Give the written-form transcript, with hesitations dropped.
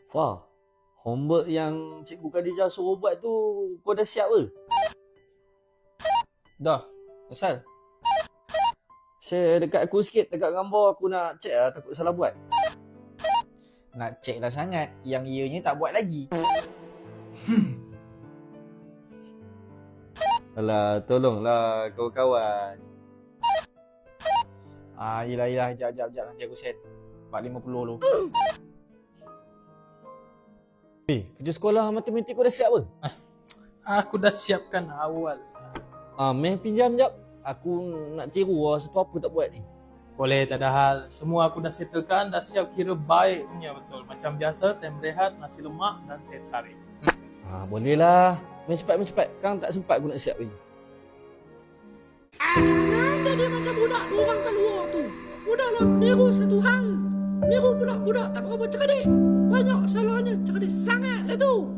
Fah, homework yang Cikgu Khadijah suruh buat tu kau dah siap ke? Dah, asal? Share dekat aku sikit, dekat gambar aku nak check lah, takut salah buat. Nak cek dah sangat, yang ianya tak buat lagi. Alah, tolonglah kawan-kawan. Yelah, jap, nanti aku send 450 dulu. Kerja sekolah matematik kau dah siap ke? Aku dah siapkan awal. Meh pinjam jap. Aku nak tiru lah satu apa tak buat ni. Boleh, tak ada hal. Semua aku dah settlekan, dah siap kira baik punya betul. Macam biasa, tem rehat, nasi lemak dan teh tarik. Boleh lah. Meh cepat. Kang tak sempat aku nak siap lagi. Jangan jadi macam budak tu orang kat luar tu. Budaklah niru satu hal. Niru budak-budak tak berapa cerdik. Banyak salahnya, cerdik sangat lah tu.